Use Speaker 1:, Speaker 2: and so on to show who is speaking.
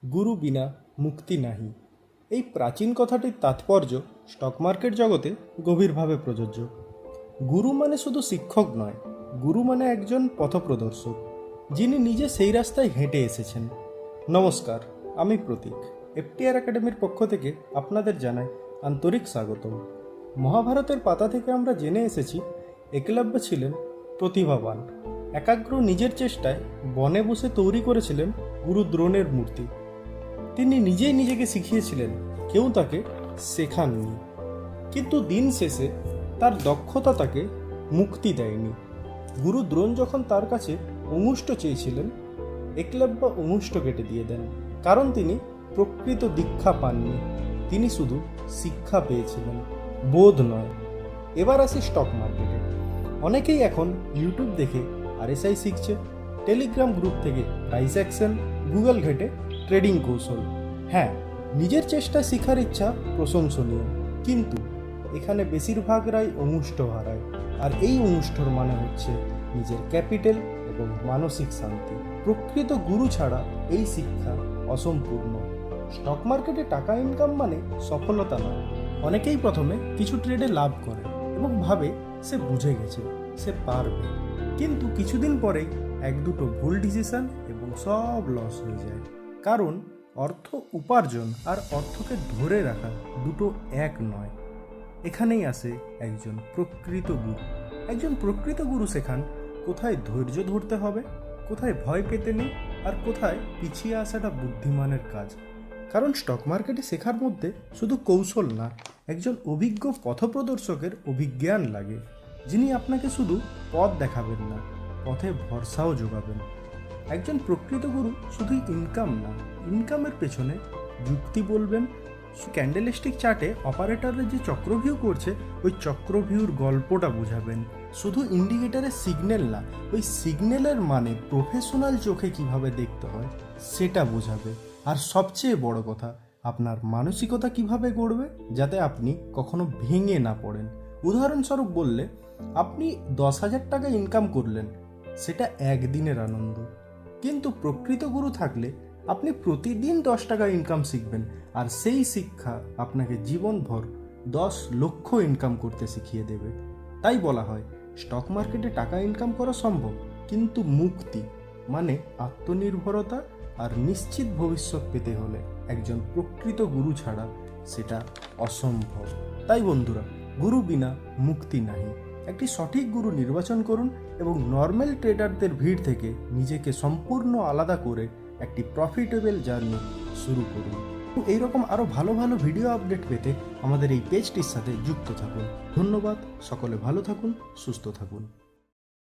Speaker 1: গুরু বিনা মুক্তি নাহি। এই প্রাচীন কথাটির তাৎপর্য স্টক মার্কেট জগতে গভীরভাবে প্রযোজ্য। গুরু মানে শুধু শিক্ষক নয়, গুরু মানে একজন পথপ্রদর্শক, যিনি নিজে সেই রাস্তায় হেঁটে এসেছেন। নমস্কার, আমি প্রতীক। এফটিআর একাডেমির পক্ষ থেকে আপনাদের জানাই আন্তরিক স্বাগতম। মহাভারতের পাতা থেকে আমরা জেনে এসেছি একলব্য ছিলেন প্রতিভাবান, একাগ্র নিজের চেষ্টায় বনে বসে তৈরি করেছিলেন গুরু দ্রোণের মূর্তি। তিনি নিজেই নিজেকে শিখিয়েছিলেন, কেউ তাকে শেখাননি। কিন্তু দিন শেষে তার দক্ষতা তাকে মুক্তি দেয়নি। গুরু দ্রোণ যখন তার কাছে অঙ্গুষ্ঠ চেয়েছিলেন, একলব্য অঙ্গুষ্ঠ কেটে দিয়ে দেন, কারণ তিনি প্রকৃত দীক্ষা পাননি, তিনি শুধু শিক্ষা পেয়েছিলেন, বোধ নয়। এবার আসি স্টক মার্কেটে। অনেকেই এখন ইউটিউব দেখে আরএসআই শিখছে, টেলিগ্রাম গ্রুপ থেকে প্রাইস অ্যাকশন, গুগল ঘেটে ট্রেডিং কৌশল। হ্যাঁ, নিজের চেষ্টা শেখার ইচ্ছা প্রশংসনীয়, কিন্তু এখানে বেশিরভাগরাই অঙ্গুষ্ঠ হারায়, আর এই অঙ্গুষ্ঠর মানে হচ্ছে নিজের ক্যাপিটাল এবং মানসিক শান্তি। প্রকৃত গুরু ছাড়া এই শিক্ষা অসম্পূর্ণ। স্টক মার্কেটে টাকা ইনকাম মানে সফলতা নয়। অনেকেই প্রথমে কিছু ট্রেডে লাভ করে এবং ভাবে সে বুঝে গেছে, সে পারবে, কিন্তু কিছুদিন পরেই এক দুটো ভুল ডিসিশন এবং সব লস হয়ে যায়। কারণ অর্থ উপার্জন আর অর্থকে ধরে রাখা দুটো এক নয়। এখানেই আসে একজন প্রকৃত গুরু। একজন প্রকৃত গুরু শেখান কোথায় ধৈর্য ধরতে হবে, কোথায় ভয় পেতে নেই, আর কোথায় পিছিয়ে আসাটা বুদ্ধিমানের কাজ। কারণ স্টক মার্কেটে শেখার মধ্যে শুধু কৌশল না, একজন অভিজ্ঞ পথপ্রদর্শকের অভিজ্ঞান লাগে, যিনি আপনাকে শুধু পথ দেখাবেন না, পথে ভরসাও যোগাবেন। একজন প্রকৃত গুরু শুধুই ইনকাম না, ইনকামের পেছনে যুক্তি বলবেন। ক্যান্ডেলস্টিক চার্টে অপারেটরের যে চক্রভিউ করছে, ওই চক্রভিউর গল্পটা বুঝাবেন। শুধু ইন্ডিকেটারের সিগন্যাল না, ওই সিগন্যালের মানে প্রফেশনাল চোখে কিভাবে দেখতে হয় সেটা বোঝাবে। আর সবচেয়ে বড় কথা, আপনার মানসিকতা কিভাবে গড়বে যাতে আপনি কখনো ভেঙে না পড়েন। উদাহরণস্বরূপ বললে, আপনি 10,000 টাকা ইনকাম করলেন, সেটা একদিনের আনন্দ, কিন্তু প্রকৃত গুরু থাকলে আপনি প্রতিদিন 10 টাকা ইনকাম শিখবেন, আর সেই শিক্ষা আপনাকে জীবনভর 10 লক্ষ ইনকাম করতে শিখিয়ে দেবে। তাই বলা হয় স্টক মার্কেটে টাকা ইনকাম করা সম্ভব, কিন্তু মুক্তি মানে আত্মনির্ভরতা আর নিশ্চিত ভবিষ্যৎ পেতে হলে একজন প্রকৃত গুরু ছাড়া সেটা অসম্ভব। তাই বন্ধুরা, গুরু বিনা মুক্তি নাহি। একটি সঠিক গুরু নির্বাচন করুন এবং নর্মাল ট্রেডারদের ভিড় থেকে নিজেকে সম্পূর্ণ আলাদা করে একটি প্রফিটেবল জার্নি শুরু করুন। এইরকম আরও ভালো ভালো ভিডিও আপডেট পেতে আমাদের এই পেজটির সাথে যুক্ত থাকুন। ধন্যবাদ। সকলে ভালো থাকুন, সুস্থ থাকুন।